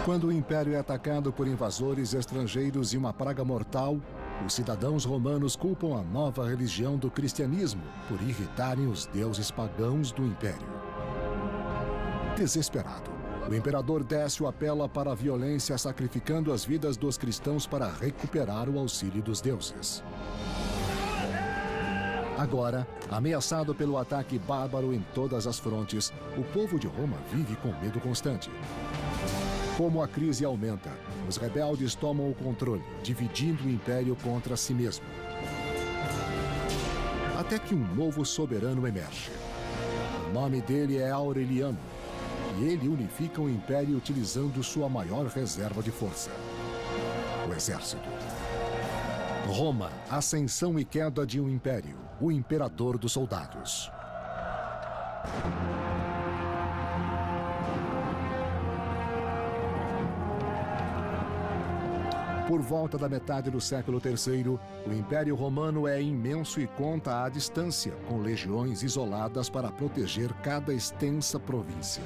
Quando o Império é atacado por invasores estrangeiros e uma praga mortal, os cidadãos romanos culpam a nova religião do cristianismo por irritarem os deuses pagãos do Império. Desesperado, o imperador Décio apela para a violência, sacrificando as vidas dos cristãos para recuperar o auxílio dos deuses. Agora, ameaçado pelo ataque bárbaro em todas as frontes, o povo de Roma vive com medo constante. Como a crise aumenta, os rebeldes tomam o controle, dividindo o império contra si mesmo. Até que um novo soberano emerge. O nome dele é Aureliano, e ele unifica o império utilizando sua maior reserva de força: o exército. Roma, ascensão e queda de um império, o imperador dos soldados. Por volta da metade do século III, o Império Romano é imenso e conta à distância, com legiões isoladas para proteger cada extensa província.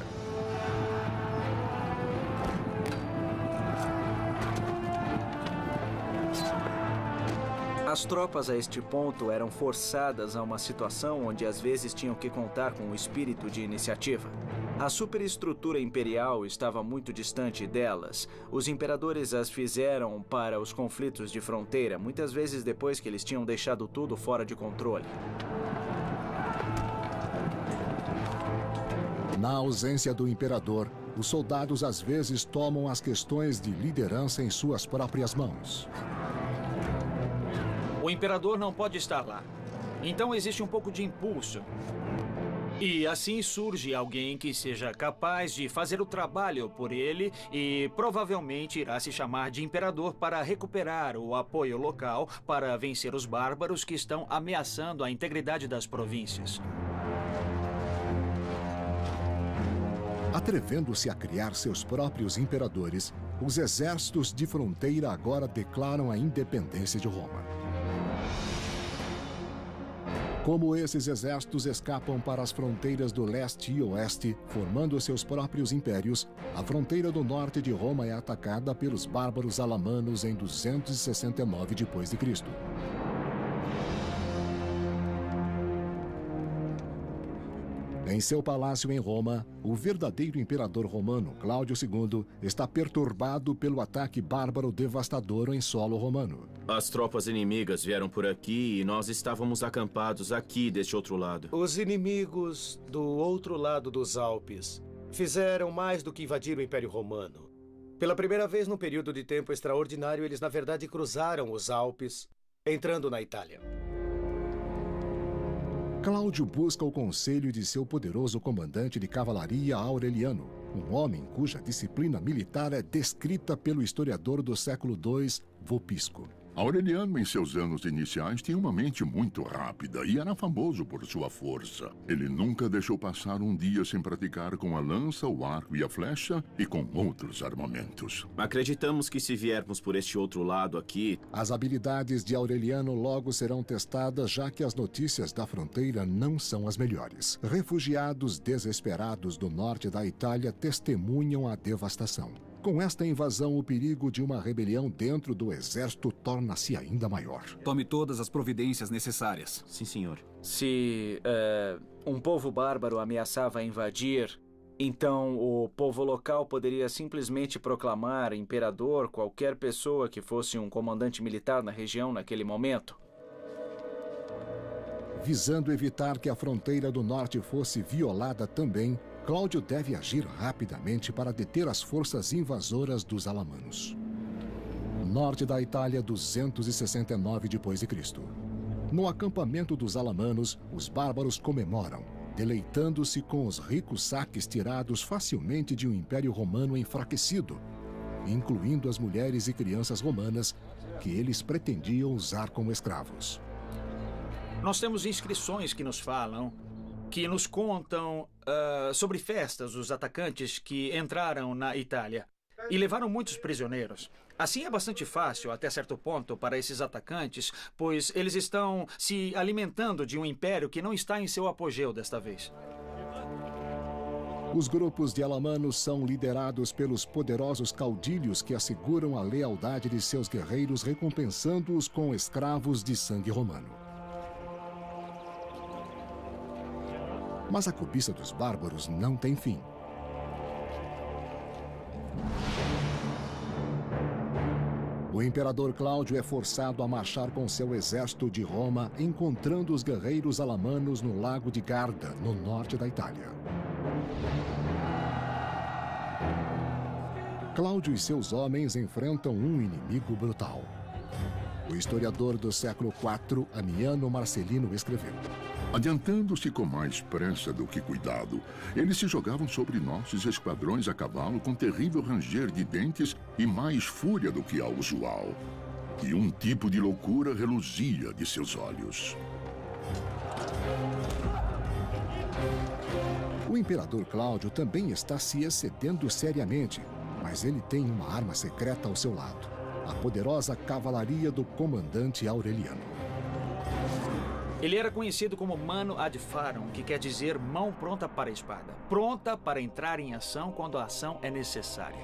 As tropas a este ponto eram forçadas a uma situação onde às vezes tinham que contar com o espírito de iniciativa. A superestrutura imperial estava muito distante delas. Os imperadores as fizeram para os conflitos de fronteira, muitas vezes depois que eles tinham deixado tudo fora de controle. Na ausência do imperador, os soldados às vezes tomam as questões de liderança em suas próprias mãos. O imperador não pode estar lá. Então existe um pouco de impulso. E assim surge alguém que seja capaz de fazer o trabalho por ele e provavelmente irá se chamar de imperador para recuperar o apoio local para vencer os bárbaros que estão ameaçando a integridade das províncias. Atrevendo-se a criar seus próprios imperadores, os exércitos de fronteira agora declaram a independência de Roma. Como esses exércitos escapam para as fronteiras do leste e oeste, formando seus próprios impérios, a fronteira do norte de Roma é atacada pelos bárbaros alamanos em 269 d.C. Em seu palácio em Roma, o verdadeiro imperador romano, Cláudio II, está perturbado pelo ataque bárbaro devastador em solo romano. As tropas inimigas vieram por aqui e nós estávamos acampados aqui deste outro lado. Os inimigos do outro lado dos Alpes fizeram mais do que invadir o Império Romano. Pela primeira vez num período de tempo extraordinário, eles na verdade cruzaram os Alpes, entrando na Itália. Cláudio busca o conselho de seu poderoso comandante de cavalaria Aureliano, um homem cuja disciplina militar é descrita pelo historiador do século II, Vopisco. Aureliano, em seus anos iniciais, tinha uma mente muito rápida e era famoso por sua força. Ele nunca deixou passar um dia sem praticar com a lança, o arco e a flecha e com outros armamentos. Acreditamos que se viermos por este outro lado aqui... As habilidades de Aureliano logo serão testadas, já que as notícias da fronteira não são as melhores. Refugiados desesperados do norte da Itália testemunham a devastação. Com esta invasão, o perigo de uma rebelião dentro do exército torna-se ainda maior. Tome todas as providências necessárias. Sim, senhor. Se um povo bárbaro ameaçava invadir, então o povo local poderia simplesmente proclamar imperador qualquer pessoa que fosse um comandante militar na região naquele momento. Visando evitar que a fronteira do norte fosse violada também, Cláudio deve agir rapidamente para deter as forças invasoras dos alamanos. Norte da Itália, 269 d.C. No acampamento dos alamanos, os bárbaros comemoram, deleitando-se com os ricos saques tirados facilmente de um império romano enfraquecido, incluindo as mulheres e crianças romanas que eles pretendiam usar como escravos. Nós temos inscrições que nos falam, que nos contam sobre festas dos atacantes que entraram na Itália e levaram muitos prisioneiros. Assim é bastante fácil, até certo ponto, para esses atacantes, pois eles estão se alimentando de um império que não está em seu apogeu desta vez. Os grupos de alamanos são liderados pelos poderosos caudilhos que asseguram a lealdade de seus guerreiros, recompensando-os com escravos de sangue romano. Mas a cobiça dos bárbaros não tem fim. O imperador Cláudio é forçado a marchar com seu exército de Roma, encontrando os guerreiros alamanos no lago de Garda, no norte da Itália. Cláudio e seus homens enfrentam um inimigo brutal. O historiador do século IV, Amiano Marcelino, escreveu: Adiantando-se com mais pressa do que cuidado, eles se jogavam sobre nossos esquadrões a cavalo com terrível ranger de dentes e mais fúria do que ao usual. E um tipo de loucura reluzia de seus olhos. O imperador Cláudio também está se excedendo seriamente, mas ele tem uma arma secreta ao seu lado: a poderosa cavalaria do comandante Aureliano. Ele era conhecido como Mano ad Farum, que quer dizer mão pronta para a espada, pronta para entrar em ação quando a ação é necessária.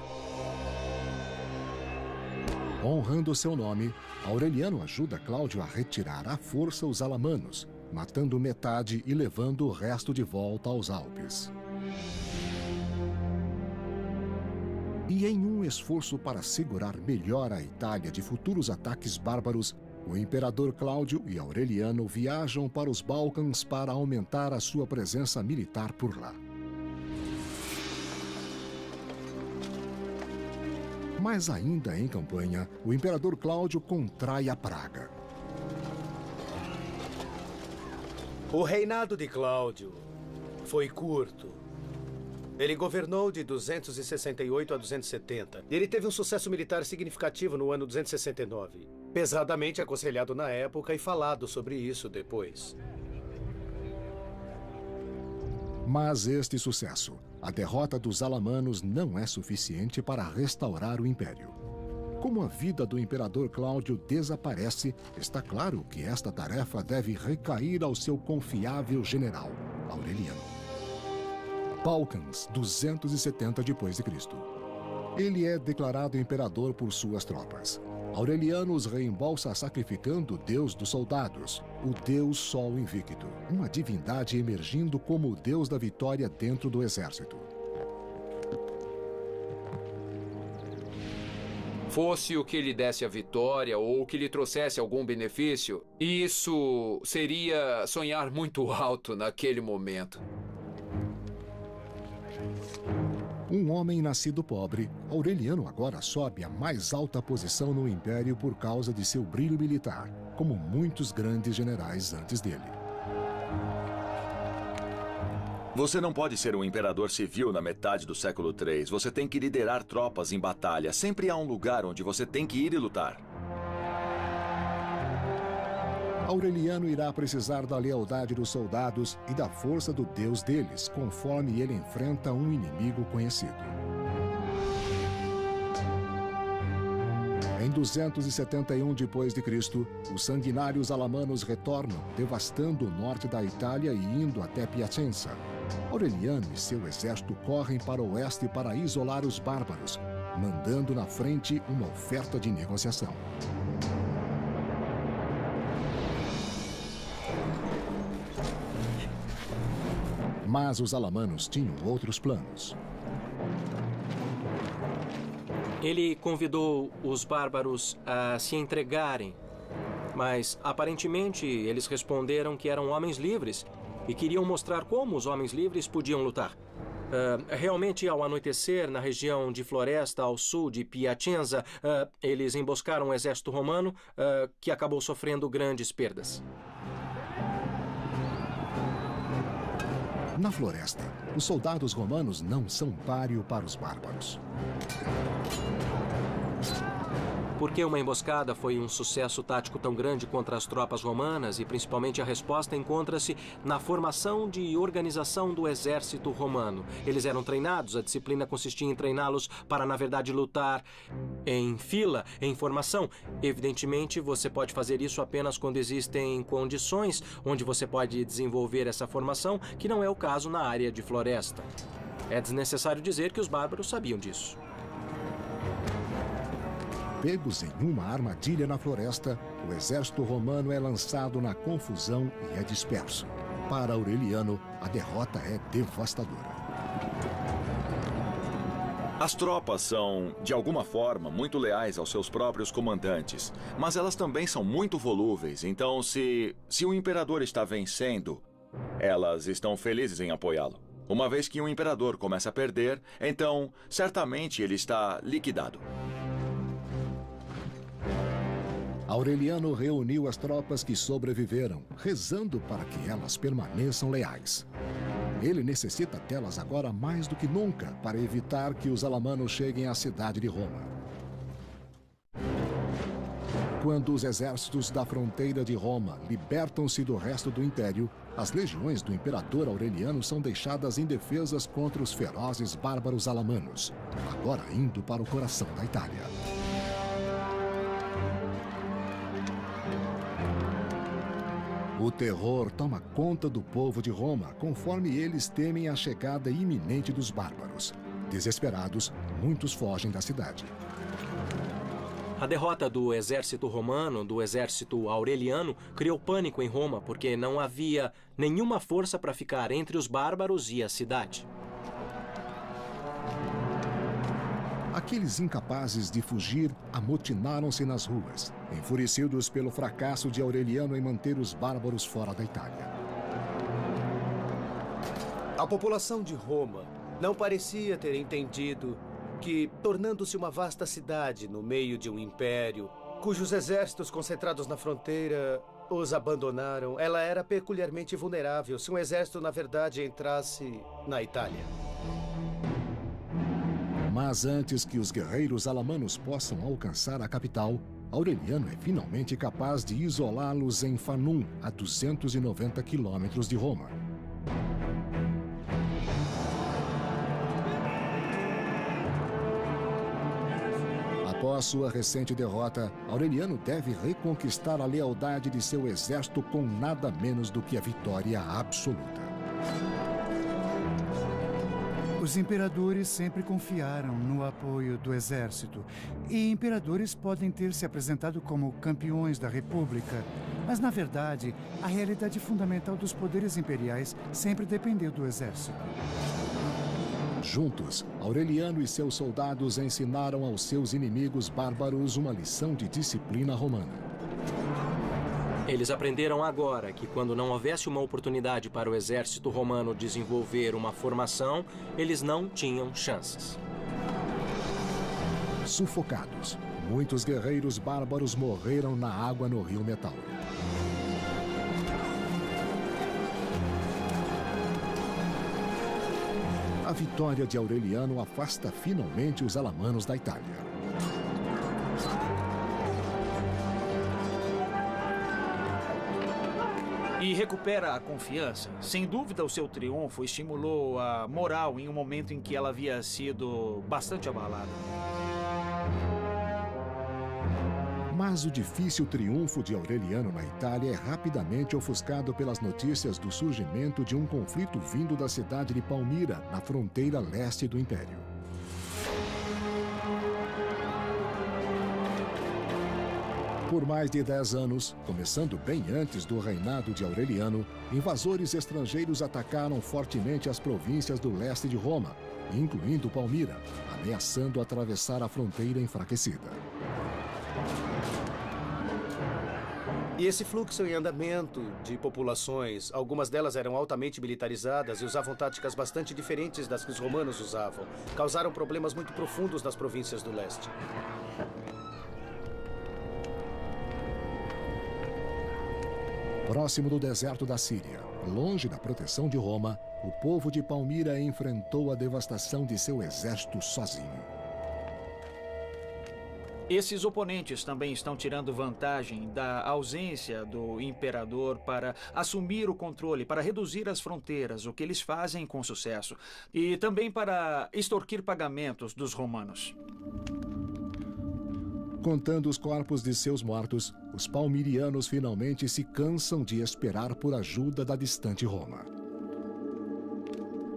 Honrando seu nome, Aureliano ajuda Cláudio a retirar à força os alamanos, matando metade e levando o resto de volta aos Alpes. E em um esforço para segurar melhor a Itália de futuros ataques bárbaros, o imperador Cláudio e Aureliano viajam para os Balcãs para aumentar a sua presença militar por lá. Mas ainda em campanha, o imperador Cláudio contrai a praga. O reinado de Cláudio foi curto. Ele governou de 268 a 270. E ele teve um sucesso militar significativo no ano 269. Pesadamente aconselhado na época e falado sobre isso depois. Mas este sucesso, a derrota dos alamanos, não é suficiente para restaurar o império. Como a vida do imperador Cláudio desaparece, está claro que esta tarefa deve recair ao seu confiável general, Aureliano. Balcãs, 270 d.C. Ele é declarado imperador por suas tropas. Aureliano os reembolsa sacrificando o deus dos soldados, o deus Sol Invicto, uma divindade emergindo como o deus da vitória dentro do exército. Fosse o que lhe desse a vitória ou que lhe trouxesse algum benefício, isso seria sonhar muito alto naquele momento. Um homem nascido pobre, Aureliano agora sobe à mais alta posição no império por causa de seu brilho militar, como muitos grandes generais antes dele. Você não pode ser um imperador civil na metade do século III. Você tem que liderar tropas em batalha. Sempre há um lugar onde você tem que ir e lutar. Aureliano irá precisar da lealdade dos soldados e da força do deus deles, conforme ele enfrenta um inimigo conhecido. Em 271 d.C., os sanguinários alamanos retornam, devastando o norte da Itália e indo até Piacenza. Aureliano e seu exército correm para o oeste para isolar os bárbaros, mandando na frente uma oferta de negociação. Mas os alamanos tinham outros planos. Ele convidou os bárbaros a se entregarem, mas aparentemente eles responderam que eram homens livres e queriam mostrar como os homens livres podiam lutar. Realmente, ao anoitecer, na região de Floresta, ao sul de Piacenza, eles emboscaram o exército romano, que acabou sofrendo grandes perdas. Na floresta, os soldados romanos não são páreo para os bárbaros. Por que uma emboscada foi um sucesso tático tão grande contra as tropas romanas e principalmente a resposta encontra-se na formação de organização do exército romano. Eles eram treinados, a disciplina consistia em treiná-los para, na verdade, lutar em fila, em formação. Evidentemente, você pode fazer isso apenas quando existem condições onde você pode desenvolver essa formação, que não é o caso na área de floresta. É desnecessário dizer que os bárbaros sabiam disso. Pegos em uma armadilha na floresta, o exército romano é lançado na confusão e é disperso. Para Aureliano, a derrota é devastadora. As tropas são, de alguma forma, muito leais aos seus próprios comandantes, mas elas também são muito volúveis, então se o imperador está vencendo, elas estão felizes em apoiá-lo. Uma vez que um imperador começa a perder, então, certamente ele está liquidado. Aureliano reuniu as tropas que sobreviveram, rezando para que elas permaneçam leais. Ele necessita delas agora mais do que nunca para evitar que os alamanos cheguem à cidade de Roma. Quando os exércitos da fronteira de Roma libertam-se do resto do império, as legiões do imperador Aureliano são deixadas indefesas contra os ferozes bárbaros alamanos, agora indo para o coração da Itália. O terror toma conta do povo de Roma, conforme eles temem a chegada iminente dos bárbaros. Desesperados, muitos fogem da cidade. A derrota do exército romano, do exército aureliano, criou pânico em Roma, porque não havia nenhuma força para ficar entre os bárbaros e a cidade. Aqueles incapazes de fugir amotinaram-se nas ruas, enfurecidos pelo fracasso de Aureliano em manter os bárbaros fora da Itália. A população de Roma não parecia ter entendido que, tornando-se uma vasta cidade no meio de um império, cujos exércitos concentrados na fronteira os abandonaram, ela era peculiarmente vulnerável se um exército, na verdade, entrasse na Itália. Mas antes que os guerreiros alamanos possam alcançar a capital, Aureliano é finalmente capaz de isolá-los em Fanum, a 290 quilômetros de Roma. Após sua recente derrota, Aureliano deve reconquistar a lealdade de seu exército com nada menos do que a vitória absoluta. Os imperadores sempre confiaram no apoio do exército. E imperadores podem ter se apresentado como campeões da República. Mas, na verdade, a realidade fundamental dos poderes imperiais sempre dependeu do exército. Juntos, Aureliano e seus soldados ensinaram aos seus inimigos bárbaros uma lição de disciplina romana. Eles aprenderam agora que quando não houvesse uma oportunidade para o exército romano desenvolver uma formação, eles não tinham chances. Sufocados, muitos guerreiros bárbaros morreram na água no rio Metauro. A vitória de Aureliano afasta finalmente os alamanos da Itália. E recupera a confiança. Sem dúvida, o seu triunfo estimulou a moral em um momento em que ela havia sido bastante abalada. Mas o difícil triunfo de Aureliano na Itália é rapidamente ofuscado pelas notícias do surgimento de um conflito vindo da cidade de Palmira, na fronteira leste do Império. Por mais de 10 anos, começando bem antes do reinado de Aureliano, invasores estrangeiros atacaram fortemente as províncias do leste de Roma, incluindo Palmira, ameaçando atravessar a fronteira enfraquecida. E esse fluxo em andamento de populações, algumas delas eram altamente militarizadas e usavam táticas bastante diferentes das que os romanos usavam, causaram problemas muito profundos nas províncias do leste. Próximo do deserto da Síria, longe da proteção de Roma, o povo de Palmira enfrentou a devastação de seu exército sozinho. Esses oponentes também estão tirando vantagem da ausência do imperador para assumir o controle, para reduzir as fronteiras, o que eles fazem com sucesso, e também para extorquir pagamentos dos romanos. Contando os corpos de seus mortos, os palmirianos finalmente se cansam de esperar por ajuda da distante Roma.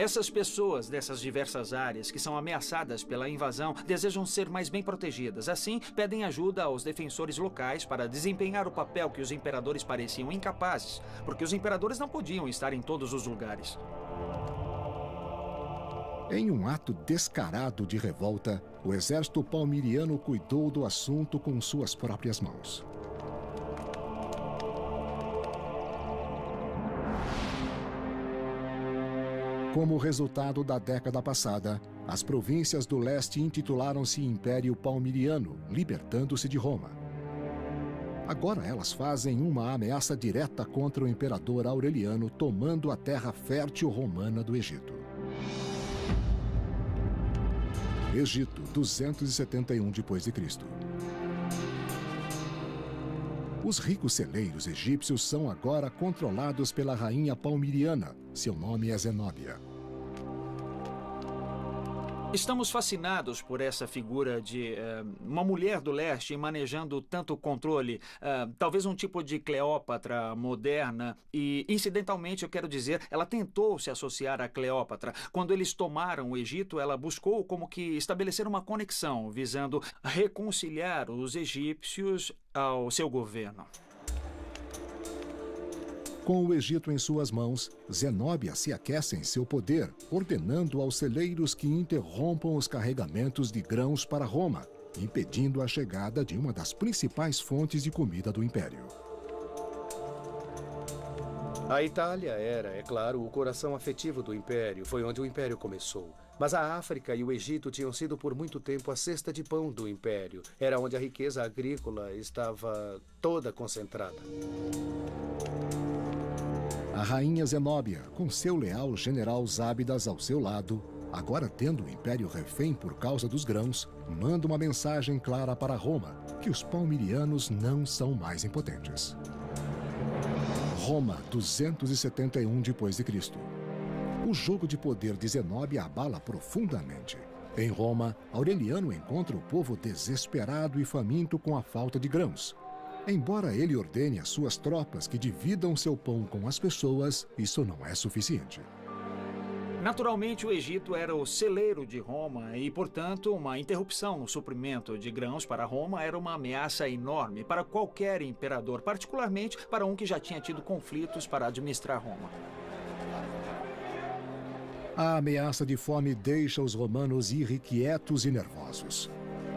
Essas pessoas dessas diversas áreas que são ameaçadas pela invasão desejam ser mais bem protegidas. Assim, pedem ajuda aos defensores locais para desempenhar o papel que os imperadores pareciam incapazes, porque os imperadores não podiam estar em todos os lugares. Em um ato descarado de revolta, o exército palmiriano cuidou do assunto com suas próprias mãos. Como resultado da década passada, as províncias do leste intitularam-se Império Palmiriano, libertando-se de Roma. Agora elas fazem uma ameaça direta contra o imperador Aureliano, tomando a terra fértil romana do Egito. Egito, 271 d.C. Os ricos celeiros egípcios são agora controlados pela rainha palmiriana. Seu nome é Zenóbia. Estamos fascinados por essa figura de uma mulher do leste manejando tanto controle, talvez um tipo de Cleópatra moderna. E, incidentalmente, eu quero dizer, ela tentou se associar a Cleópatra. Quando eles tomaram o Egito, ela buscou como que estabelecer uma conexão, visando reconciliar os egípcios ao seu governo. Com o Egito em suas mãos, Zenóbia se aquece em seu poder, ordenando aos celeiros que interrompam os carregamentos de grãos para Roma, impedindo a chegada de uma das principais fontes de comida do Império. A Itália era, é claro, o coração afetivo do Império. Foi onde o Império começou. Mas a África e o Egito tinham sido por muito tempo a cesta de pão do Império. Era onde a riqueza agrícola estava toda concentrada. A rainha Zenóbia, com seu leal general Zábidas ao seu lado, agora tendo o Império refém por causa dos grãos, manda uma mensagem clara para Roma, que os palmirianos não são mais impotentes. Roma, 271 d.C. O jogo de poder de Zenóbia abala profundamente. Em Roma, Aureliano encontra o povo desesperado e faminto com a falta de grãos. Embora ele ordene às suas tropas que dividam seu pão com as pessoas, isso não é suficiente. Naturalmente, o Egito era o celeiro de Roma e, portanto, uma interrupção no suprimento de grãos para Roma era uma ameaça enorme para qualquer imperador, particularmente para um que já tinha tido conflitos para administrar Roma. A ameaça de fome deixa os romanos irrequietos e nervosos.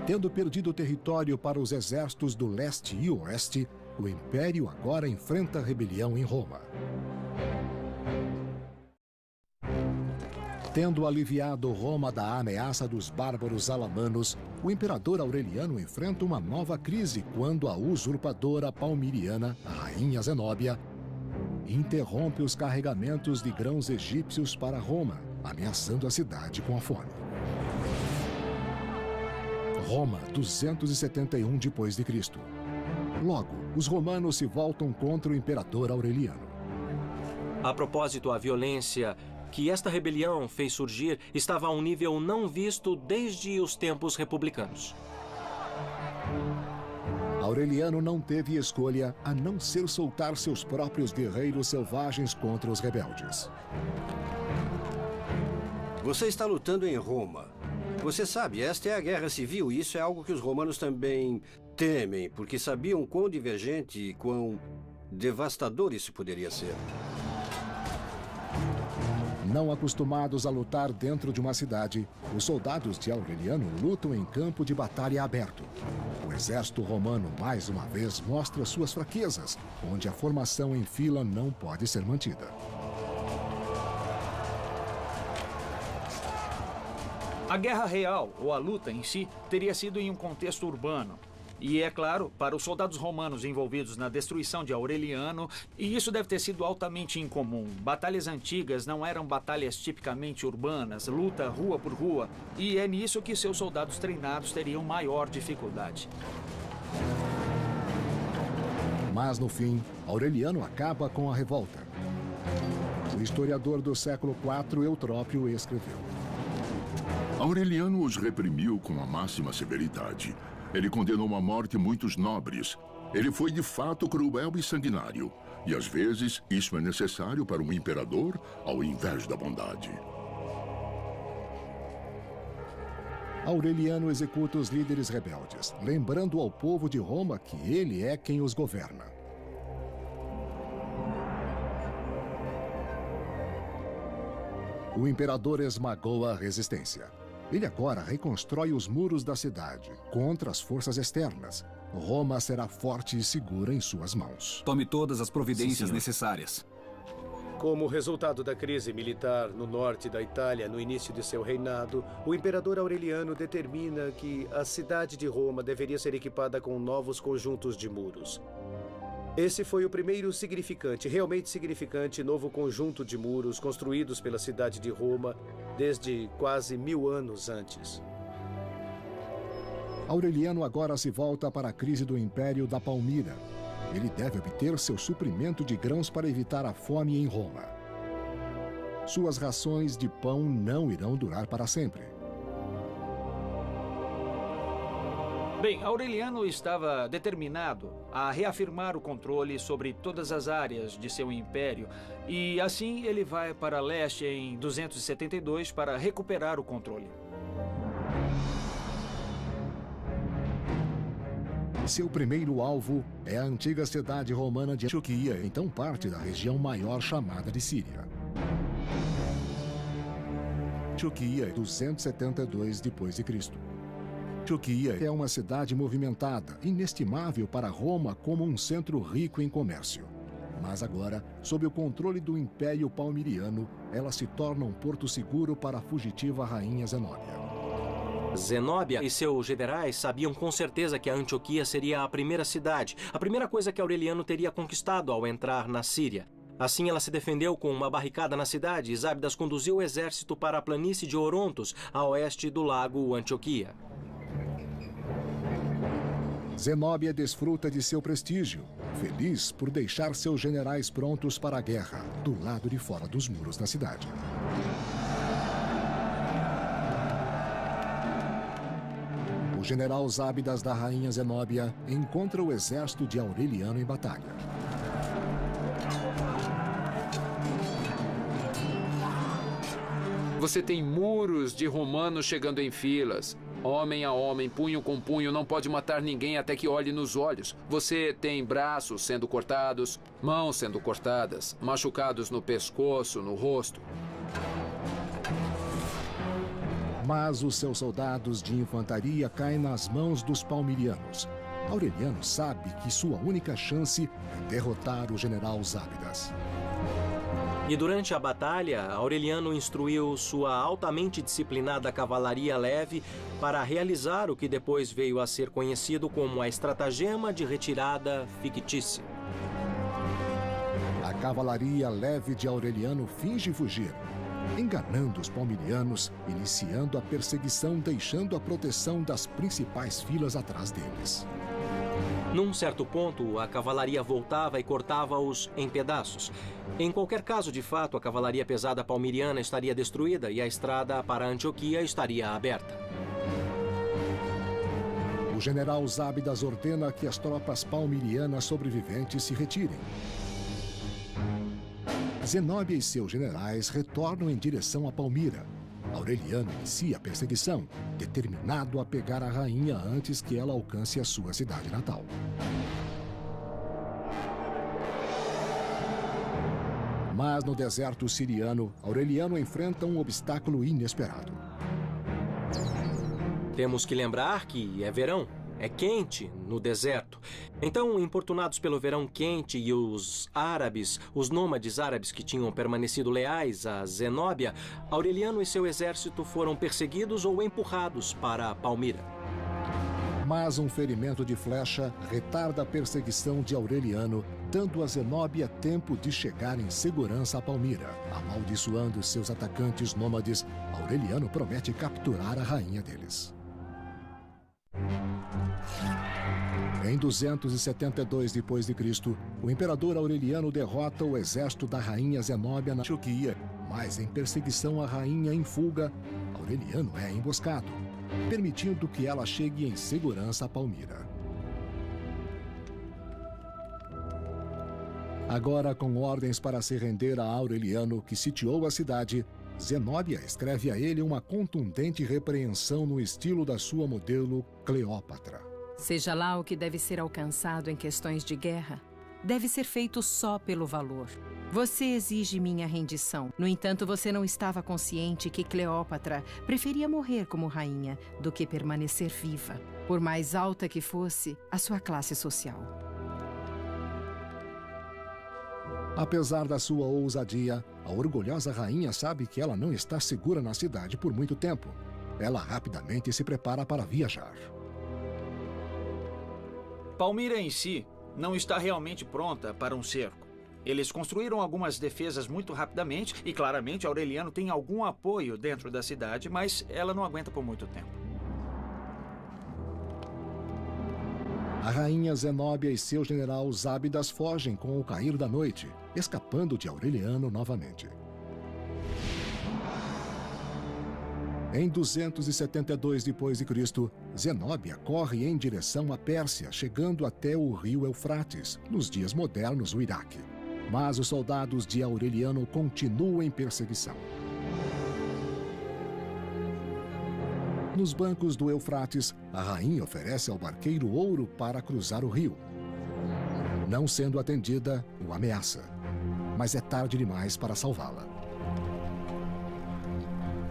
Tendo perdido território para os exércitos do leste e oeste, o Império agora enfrenta rebelião em Roma. Tendo aliviado Roma da ameaça dos bárbaros alamanos, o imperador Aureliano enfrenta uma nova crise quando a usurpadora palmiriana, a rainha Zenóbia, interrompe os carregamentos de grãos egípcios para Roma, ameaçando a cidade com a fome. Roma, 271 d.C. Logo, os romanos se voltam contra o imperador Aureliano. A propósito, a violência que esta rebelião fez surgir estava a um nível não visto desde os tempos republicanos. Aureliano não teve escolha a não ser soltar seus próprios guerreiros selvagens contra os rebeldes. Você está lutando em Roma. Você sabe, esta é a guerra civil e isso é algo que os romanos também temem, porque sabiam quão divergente e quão devastador isso poderia ser. Não acostumados a lutar dentro de uma cidade, os soldados de Aureliano lutam em campo de batalha aberto. O exército romano, mais uma vez, mostra suas fraquezas, onde a formação em fila não pode ser mantida. A guerra real, ou a luta em si, teria sido em um contexto urbano. E, é claro, para os soldados romanos envolvidos na destruição de Aureliano, e isso deve ter sido altamente incomum. Batalhas antigas não eram batalhas tipicamente urbanas, luta rua por rua, e é nisso que seus soldados treinados teriam maior dificuldade. Mas, no fim, Aureliano acaba com a revolta. O historiador do século IV, Eutrópio, escreveu: Aureliano os reprimiu com a máxima severidade. Ele condenou à morte muitos nobres. Ele foi de fato cruel e sanguinário. E às vezes isso é necessário para um imperador ao invés da bondade. Aureliano executa os líderes rebeldes, lembrando ao povo de Roma que ele é quem os governa. O imperador esmagou a resistência. Ele agora reconstrói os muros da cidade contra as forças externas. Roma será forte e segura em suas mãos. Tome todas as providências necessárias. Como resultado da crise militar no norte da Itália no início de seu reinado, o imperador Aureliano determina que a cidade de Roma deveria ser equipada com novos conjuntos de muros. Esse foi o primeiro realmente significante novo conjunto de muros construídos pela cidade de Roma desde quase 1000 anos antes. Aureliano agora se volta para a crise do Império da Palmira. Ele deve obter seu suprimento de grãos para evitar a fome em Roma. Suas rações de pão não irão durar para sempre. Bem, Aureliano estava determinado a reafirmar o controle sobre todas as áreas de seu império e assim ele vai para leste em 272 para recuperar o controle. Seu primeiro alvo é a antiga cidade romana de Antioquia, então parte da região maior chamada de Síria. Antioquia, 272 d.C. Antioquia é uma cidade movimentada, inestimável para Roma como um centro rico em comércio. Mas agora, sob o controle do Império Palmiriano, ela se torna um porto seguro para a fugitiva rainha Zenóbia. Zenóbia e seus generais sabiam com certeza que a Antioquia seria a primeira cidade, a primeira coisa que Aureliano teria conquistado ao entrar na Síria. Assim, ela se defendeu com uma barricada na cidade e Zábidas conduziu o exército para a planície de Orontos, a oeste do lago Antioquia. Zenóbia desfruta de seu prestígio, feliz por deixar seus generais prontos para a guerra, do lado de fora dos muros da cidade. O general Zábidas da rainha Zenóbia encontra o exército de Aureliano em batalha. Você tem muros de romanos chegando em filas. Homem a homem, punho com punho, não pode matar ninguém até que olhe nos olhos. Você tem braços sendo cortados, mãos sendo cortadas, machucados no pescoço, no rosto. Mas os seus soldados de infantaria caem nas mãos dos palmirianos. Aureliano sabe que sua única chance é derrotar o general Zábidas. E durante a batalha, Aureliano instruiu sua altamente disciplinada cavalaria leve para realizar o que depois veio a ser conhecido como a estratagema de retirada fictícia. A cavalaria leve de Aureliano finge fugir, enganando os palmirianos, iniciando a perseguição, deixando a proteção das principais filas atrás deles. Num certo ponto, a cavalaria voltava e cortava-os em pedaços. Em qualquer caso, de fato, a cavalaria pesada palmiriana estaria destruída e a estrada para Antioquia estaria aberta. O general Zábidas ordena que as tropas palmirianas sobreviventes se retirem. Zenóbia e seus generais retornam em direção a Palmira. Aureliano inicia a perseguição, determinado a pegar a rainha antes que ela alcance a sua cidade natal. Mas no deserto siriano, Aureliano enfrenta um obstáculo inesperado. Temos que lembrar que é verão. É quente no deserto. Então, importunados pelo verão quente e os nômades árabes que tinham permanecido leais a Zenóbia, Aureliano e seu exército foram perseguidos ou empurrados para Palmira. Mas um ferimento de flecha retarda a perseguição de Aureliano, dando a Zenóbia tempo de chegar em segurança a Palmira. Amaldiçoando seus atacantes nômades, Aureliano promete capturar a rainha deles. Em 272 d.C., o imperador Aureliano derrota o exército da rainha Zenóbia na Antioquia, mas em perseguição à rainha em fuga, Aureliano é emboscado, permitindo que ela chegue em segurança a Palmira. Agora, com ordens para se render a Aureliano, que sitiou a cidade, Zenóbia escreve a ele uma contundente repreensão no estilo da sua modelo Cleópatra. Seja lá o que deve ser alcançado em questões de guerra, deve ser feito só pelo valor. Você exige minha rendição. No entanto, você não estava consciente que Cleópatra preferia morrer como rainha do que permanecer viva, por mais alta que fosse a sua classe social. Apesar da sua ousadia, a orgulhosa rainha sabe que ela não está segura na cidade por muito tempo. Ela rapidamente se prepara para viajar. Palmira em si não está realmente pronta para um cerco. Eles construíram algumas defesas muito rapidamente e claramente Aureliano tem algum apoio dentro da cidade, mas ela não aguenta por muito tempo. A rainha Zenóbia e seu general Zábidas fogem com o cair da noite, escapando de Aureliano novamente. Em 272 d.C., Zenóbia corre em direção à Pérsia, chegando até o rio Eufrates, nos dias modernos o Iraque. Mas os soldados de Aureliano continuam em perseguição. Nos bancos do Eufrates, a rainha oferece ao barqueiro ouro para cruzar o rio. Não sendo atendida, o ameaça. Mas é tarde demais para salvá-la.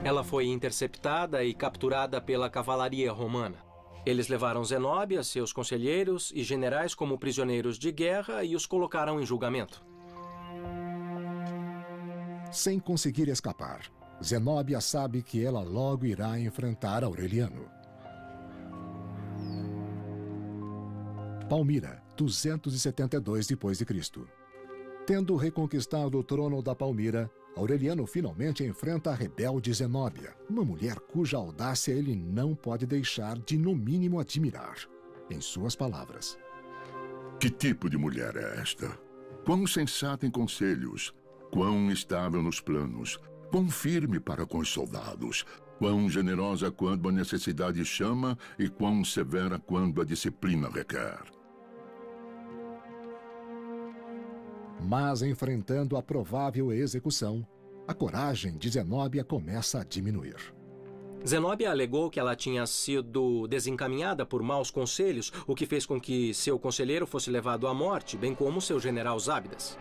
Ela foi interceptada e capturada pela cavalaria romana. Eles levaram Zenóbia, seus conselheiros e generais como prisioneiros de guerra e os colocaram em julgamento. Sem conseguir escapar, Zenóbia sabe que ela logo irá enfrentar Aureliano. Palmira, 272 d.C. Tendo reconquistado o trono da Palmira, Aureliano finalmente enfrenta a rebelde Zenóbia, uma mulher cuja audácia ele não pode deixar de, no mínimo, admirar. Em suas palavras: Que tipo de mulher é esta? Quão sensata em conselhos, quão estável nos planos, quão firme para com os soldados, quão generosa quando a necessidade chama e quão severa quando a disciplina requer. Mas, enfrentando a provável execução, a coragem de Zenóbia começa a diminuir. Zenóbia alegou que ela tinha sido desencaminhada por maus conselhos, o que fez com que seu conselheiro fosse levado à morte, bem como seu general Zábidas.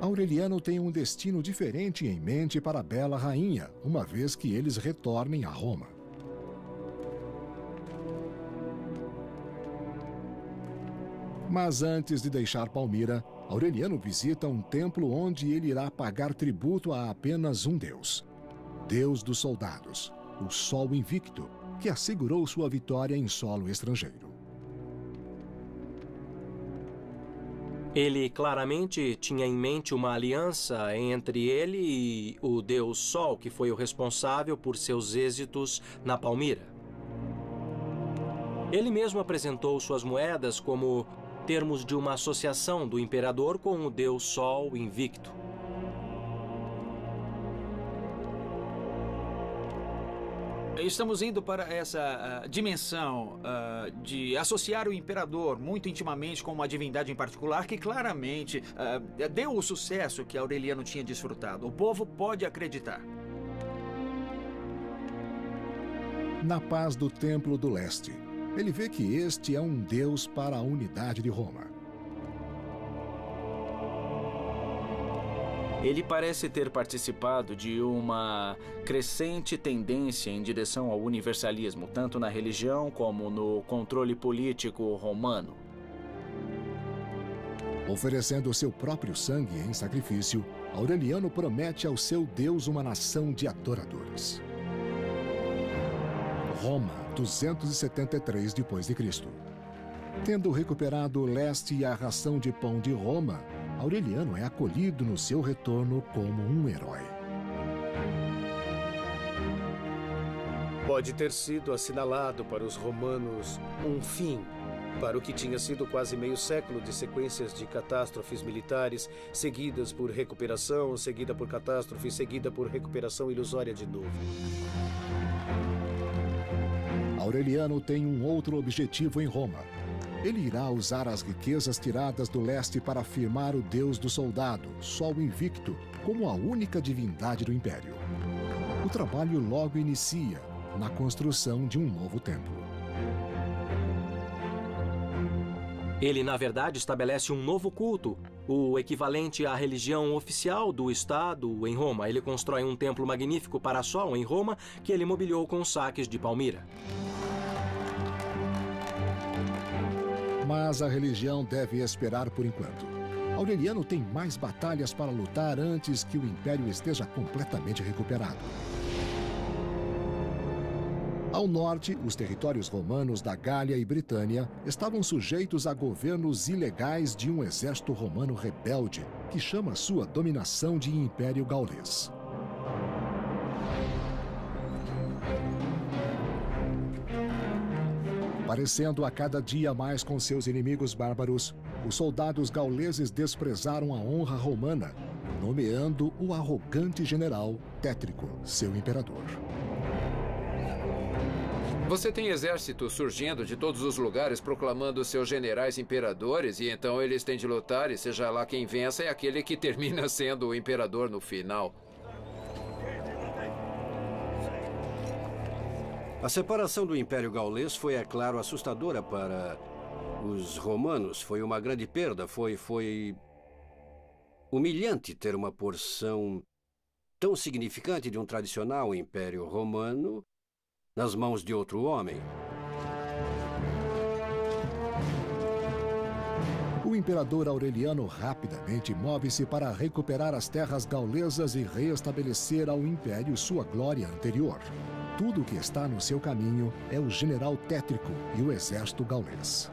Aureliano tem um destino diferente em mente para a bela rainha, uma vez que eles retornem a Roma. Mas antes de deixar Palmira, Aureliano visita um templo onde ele irá pagar tributo a apenas um deus. Deus dos soldados, o Sol Invicto, que assegurou sua vitória em solo estrangeiro. Ele claramente tinha em mente uma aliança entre ele e o deus Sol, que foi o responsável por seus êxitos na Palmira. Ele mesmo apresentou suas moedas como termos de uma associação do imperador com o deus Sol Invicto. Estamos indo para essa dimensão de associar o imperador muito intimamente com uma divindade em particular que claramente deu o sucesso que Aureliano tinha desfrutado. O povo pode acreditar. Na paz do Templo do Leste, ele vê que este é um deus para a unidade de Roma. Ele parece ter participado de uma crescente tendência em direção ao universalismo, tanto na religião como no controle político romano. Oferecendo seu próprio sangue em sacrifício, Aureliano promete ao seu Deus uma nação de adoradores. Roma, 273 d.C. Tendo recuperado o leste e a ração de pão de Roma, Aureliano é acolhido no seu retorno como um herói. Pode ter sido assinalado para os romanos um fim para o que tinha sido quase meio século de sequências de catástrofes militares, seguidas por recuperação, seguida por catástrofe, seguida por recuperação ilusória de novo. Aureliano tem um outro objetivo em Roma. ele irá usar as riquezas tiradas do leste para afirmar o Deus do soldado, Sol invicto, como a única divindade do Império. O trabalho logo inicia, na construção de um novo templo. Ele, na verdade, estabelece um novo culto, o equivalente à religião oficial do Estado em Roma. Ele constrói um templo magnífico para Sol em Roma, que ele mobiliou com saques de Palmira. Mas a religião deve esperar por enquanto. Aureliano tem mais batalhas para lutar antes que o Império esteja completamente recuperado. Ao norte, os territórios romanos da Gália e Britânia estavam sujeitos a governos ilegais de um exército romano rebelde, que chama sua dominação de Império Gaulês. Parecendo a cada dia mais com seus inimigos bárbaros, os soldados gauleses desprezaram a honra romana, nomeando o arrogante general Tétrico, seu imperador. Você tem exércitos surgindo de todos os lugares proclamando seus generais imperadores e então eles têm de lutar e seja lá quem vença é aquele que termina sendo o imperador no final. A separação do Império Gaulês foi, é claro, assustadora para os romanos. Foi uma grande perda, foi humilhante ter uma porção tão significante de um tradicional Império Romano nas mãos de outro homem. O imperador Aureliano rapidamente move-se para recuperar as terras gaulesas e reestabelecer ao império sua glória anterior. Tudo o que está no seu caminho é o general Tétrico e o exército gaulês.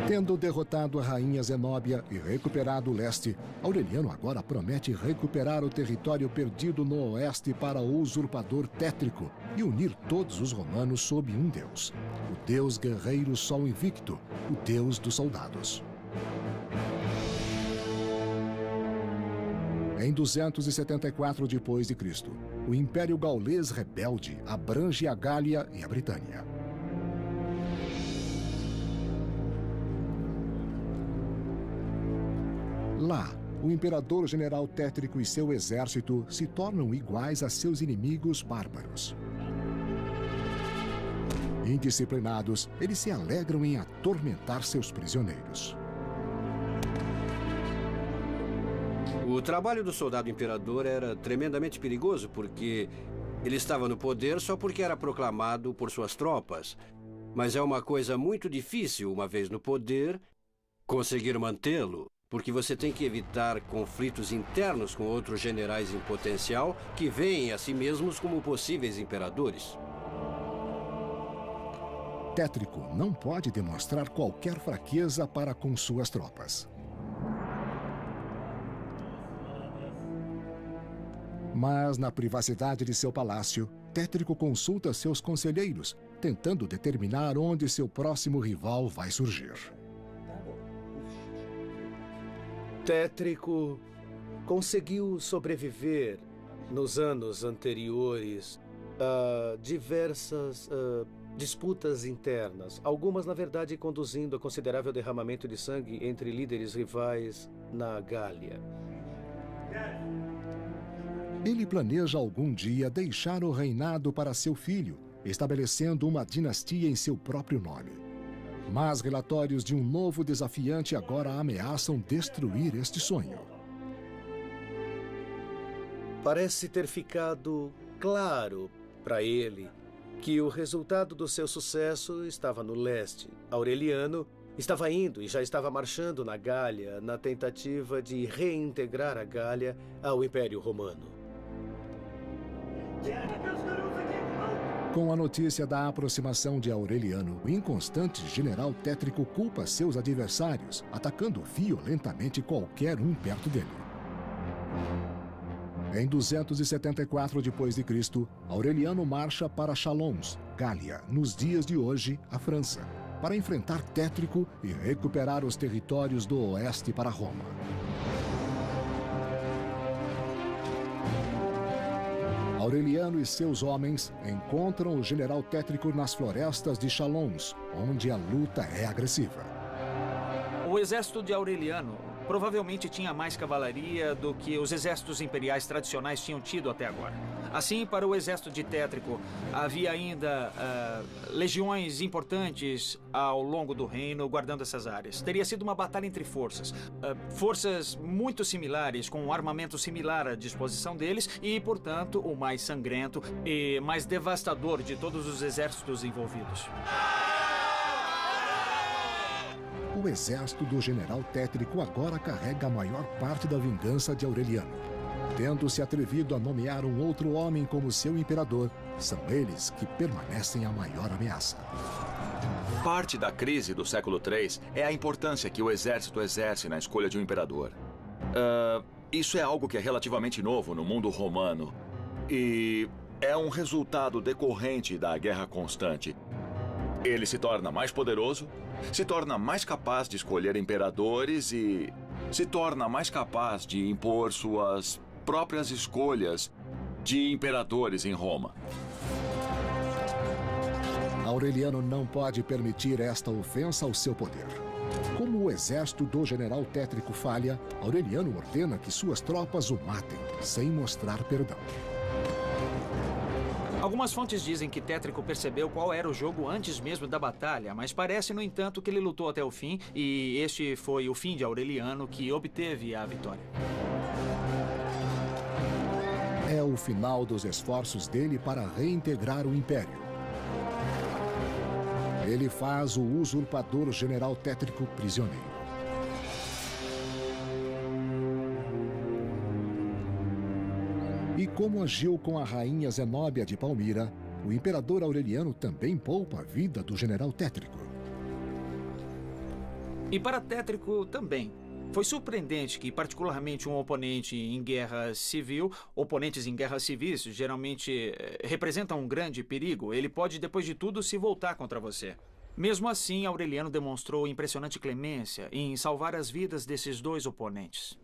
Tendo derrotado a rainha Zenóbia e recuperado o leste, Aureliano agora promete recuperar o território perdido no oeste para o usurpador Tétrico e unir todos os romanos sob um deus, o deus guerreiro Sol invicto, o deus dos soldados. Em 274 d.C., o Império Gaulês rebelde abrange a Gália e a Britânia. Lá, o imperador general Tétrico e seu exército se tornam iguais a seus inimigos bárbaros. Indisciplinados, eles se alegram em atormentar seus prisioneiros. O trabalho do soldado imperador era tremendamente perigoso porque ele estava no poder só porque era proclamado por suas tropas. Mas é uma coisa muito difícil, uma vez no poder, conseguir mantê-lo. Porque você tem que evitar conflitos internos com outros generais em potencial que veem a si mesmos como possíveis imperadores. Tétrico não pode demonstrar qualquer fraqueza para com suas tropas. Mas, na privacidade de seu palácio, Tétrico consulta seus conselheiros, tentando determinar onde seu próximo rival vai surgir. Tétrico conseguiu sobreviver nos anos anteriores a diversas disputas internas, algumas, na verdade, conduzindo a considerável derramamento de sangue entre líderes rivais na Gália. Ele planeja algum dia deixar o reinado para seu filho, estabelecendo uma dinastia em seu próprio nome. Mas relatórios de um novo desafiante agora ameaçam destruir este sonho. Parece ter ficado claro para ele que o resultado do seu sucesso estava no leste. Aureliano estava indo e já estava marchando na Gália na tentativa de reintegrar a Gália ao Império Romano. Com a notícia da aproximação de Aureliano, o inconstante general Tétrico culpa seus adversários, atacando violentamente qualquer um perto dele. Em 274 d.C., Aureliano marcha para Chalons, Gália, nos dias de hoje, a França, para enfrentar Tétrico e recuperar os territórios do oeste para Roma. Aureliano e seus homens encontram o general Tétrico nas florestas de Chalons, onde a luta é agressiva. O exército de Aureliano provavelmente tinha mais cavalaria do que os exércitos imperiais tradicionais tinham tido até agora. Assim, para o exército de Tétrico, havia ainda legiões importantes ao longo do reino guardando essas áreas. Teria sido uma batalha entre forças. Forças muito similares, com um armamento similar à disposição deles e, portanto, o mais sangrento e mais devastador de todos os exércitos envolvidos. O exército do general Tétrico agora carrega a maior parte da vingança de Aureliano. Tendo se atrevido a nomear um outro homem como seu imperador, são eles que permanecem a maior ameaça. Parte da crise do século III é a importância que o exército exerce na escolha de um imperador. Isso é algo que é relativamente novo no mundo romano e é um resultado decorrente da guerra constante. Ele se torna mais poderoso, se torna mais capaz de escolher imperadores e se torna mais capaz de impor suas próprias escolhas de imperadores em Roma. Aureliano não pode permitir esta ofensa ao seu poder. Como o exército do general Tétrico falha, Aureliano ordena que suas tropas o matem, sem mostrar perdão. Algumas fontes dizem que Tétrico percebeu qual era o jogo antes mesmo da batalha, mas parece, no entanto, que ele lutou até o fim e este foi o fim de Aureliano que obteve a vitória. É o final dos esforços dele para reintegrar o Império. Ele faz o usurpador general Tétrico prisioneiro. E como agiu com a rainha Zenóbia de Palmira, o imperador Aureliano também poupa a vida do general Tétrico. E para Tétrico também. Foi surpreendente que, particularmente um oponente em guerra civil, oponentes em guerras civis geralmente representam um grande perigo. Ele pode, depois de tudo, se voltar contra você. Mesmo assim, Aureliano demonstrou impressionante clemência em salvar as vidas desses dois oponentes.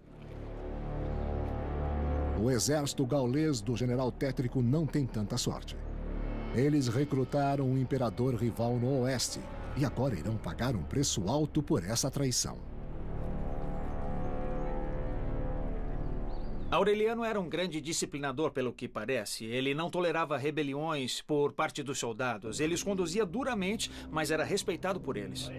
O exército gaulês do general Tétrico não tem tanta sorte. Eles recrutaram um imperador rival no oeste e agora irão pagar um preço alto por essa traição. Aureliano era um grande disciplinador, pelo que parece. Ele não tolerava rebeliões por parte dos soldados. Ele os conduzia duramente, mas era respeitado por eles.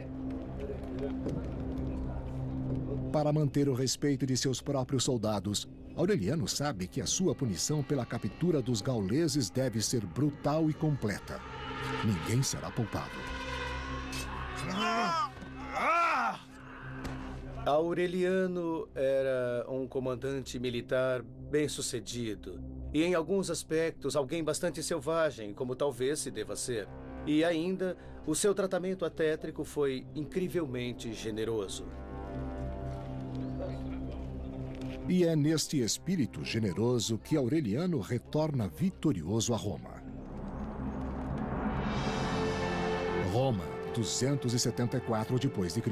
Para manter o respeito de seus próprios soldados, Aureliano sabe que a sua punição pela captura dos gauleses deve ser brutal e completa. Ninguém será poupado. Aureliano era um comandante militar bem-sucedido e, em alguns aspectos, alguém bastante selvagem, como talvez se deva ser. E ainda, o seu tratamento a Tétrico foi incrivelmente generoso. E é neste espírito generoso que Aureliano retorna vitorioso a Roma. Roma, 274 d.C.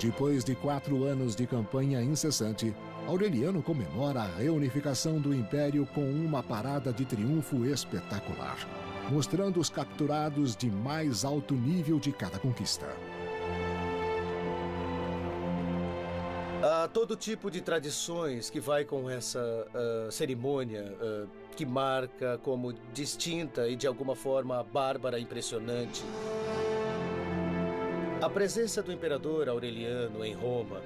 Depois de 4 anos de campanha incessante, Aureliano comemora a reunificação do Império com uma parada de triunfo espetacular, mostrando os capturados de mais alto nível de cada conquista. Há todo tipo de tradições que vai com essa cerimônia que marca como distinta e de alguma forma bárbara e impressionante. A presença do imperador Aureliano em Roma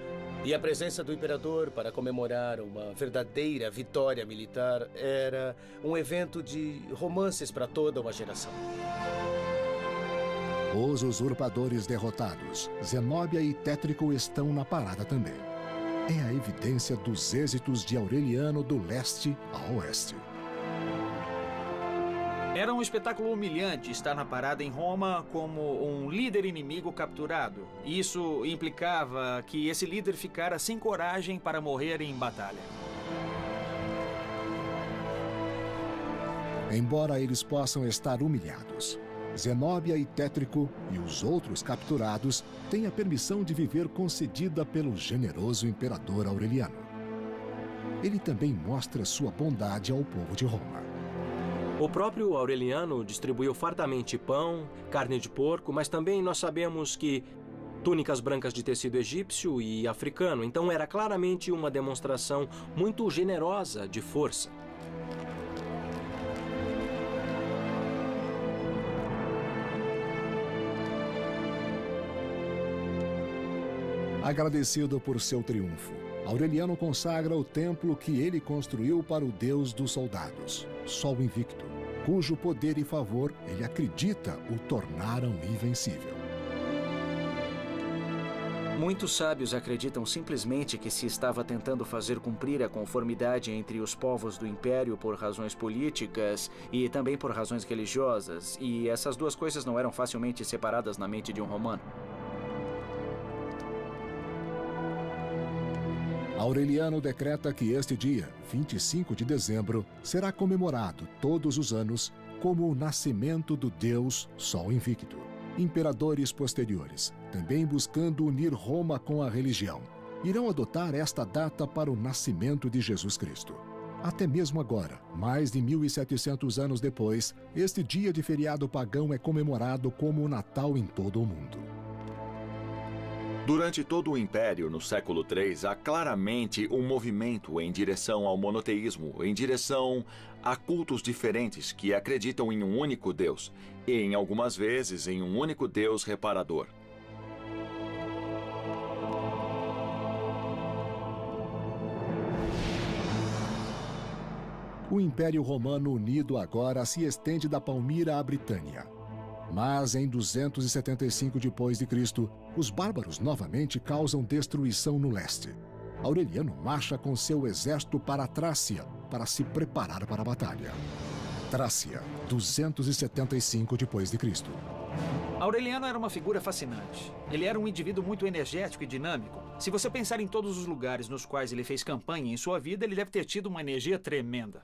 e a presença do imperador para comemorar uma verdadeira vitória militar era um evento de romances para toda uma geração. Os usurpadores derrotados, Zenóbia e Tétrico, estão na parada também. É a evidência dos êxitos de Aureliano do leste a oeste. Era um espetáculo humilhante estar na parada em Roma como um líder inimigo capturado. Isso implicava que esse líder ficara sem coragem para morrer em batalha. Embora eles possam estar humilhados, Zenóbia e Tétrico e os outros capturados têm a permissão de viver concedida pelo generoso imperador Aureliano. Ele também mostra sua bondade ao povo de Roma. O próprio Aureliano distribuiu fartamente pão, carne de porco, mas também nós sabemos que túnicas brancas de tecido egípcio e africano. Então era claramente uma demonstração muito generosa de força. Agradecido por seu triunfo, Aureliano consagra o templo que ele construiu para o deus dos soldados, Sol Invicto, cujo poder e favor ele acredita o tornaram invencível. Muitos sábios acreditam simplesmente que se estava tentando fazer cumprir a conformidade entre os povos do Império por razões políticas e também por razões religiosas, e essas duas coisas não eram facilmente separadas na mente de um romano. Aureliano decreta que este dia, 25 de dezembro, será comemorado todos os anos como o nascimento do deus Sol Invicto. Imperadores posteriores, também buscando unir Roma com a religião, irão adotar esta data para o nascimento de Jesus Cristo. Até mesmo agora, mais de 1700 anos depois, este dia de feriado pagão é comemorado como o Natal em todo o mundo. Durante todo o Império, no século III, há claramente um movimento em direção ao monoteísmo, em direção a cultos diferentes que acreditam em um único Deus, e em algumas vezes em um único Deus reparador. O Império Romano unido agora se estende da Palmira à Britânia. Mas em 275 d.C., os bárbaros novamente causam destruição no leste. Aureliano marcha com seu exército para a Trácia para se preparar para a batalha. Trácia, 275 d.C. Aureliano era uma figura fascinante. Ele era um indivíduo muito energético e dinâmico. Se você pensar em todos os lugares nos quais ele fez campanha em sua vida, ele deve ter tido uma energia tremenda.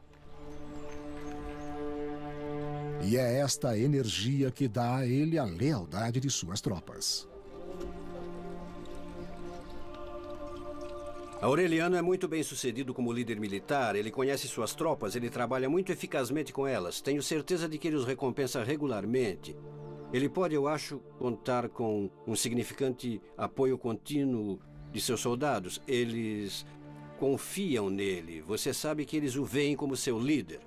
E é esta energia que dá a ele a lealdade de suas tropas. Aureliano é muito bem sucedido como líder militar. Ele conhece suas tropas, ele trabalha muito eficazmente com elas. Tenho certeza de que ele os recompensa regularmente. Ele pode, eu acho, contar com um significante apoio contínuo de seus soldados. Eles confiam nele. Você sabe que eles o veem como seu líder.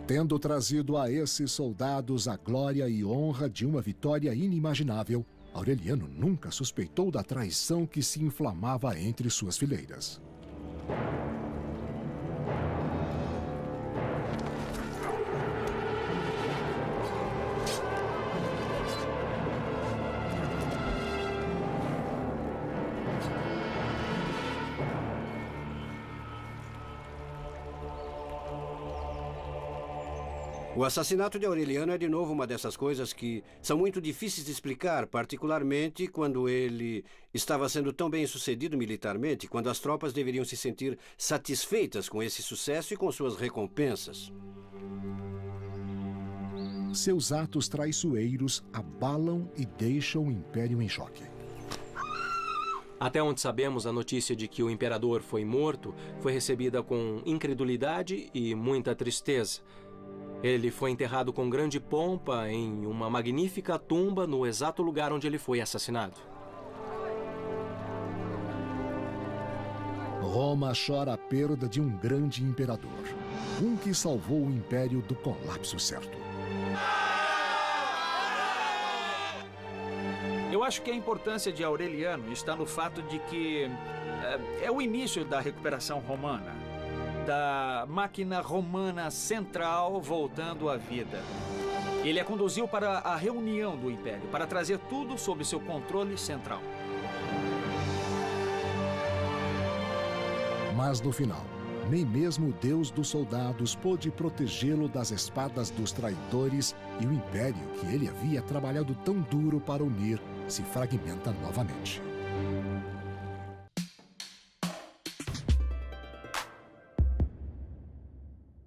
Tendo trazido a esses soldados a glória e honra de uma vitória inimaginável, Aureliano nunca suspeitou da traição que se inflamava entre suas fileiras. O assassinato de Aureliano é de novo uma dessas coisas que são muito difíceis de explicar, particularmente quando ele estava sendo tão bem sucedido militarmente, quando as tropas deveriam se sentir satisfeitas com esse sucesso e com suas recompensas. Seus atos traiçoeiros abalam e deixam o Império em choque. Até onde sabemos, a notícia de que o imperador foi morto foi recebida com incredulidade e muita tristeza. Ele foi enterrado com grande pompa em uma magnífica tumba no exato lugar onde ele foi assassinado. Roma chora a perda de um grande imperador, um que salvou o império do colapso certo. Eu acho que a importância de Aureliano está no fato de que é o início da recuperação romana, da máquina romana central voltando à vida. Ele a conduziu para a reunião do Império, para trazer tudo sob seu controle central. Mas no final, nem mesmo o Deus dos soldados pôde protegê-lo das espadas dos traidores e o império que ele havia trabalhado tão duro para unir se fragmenta novamente.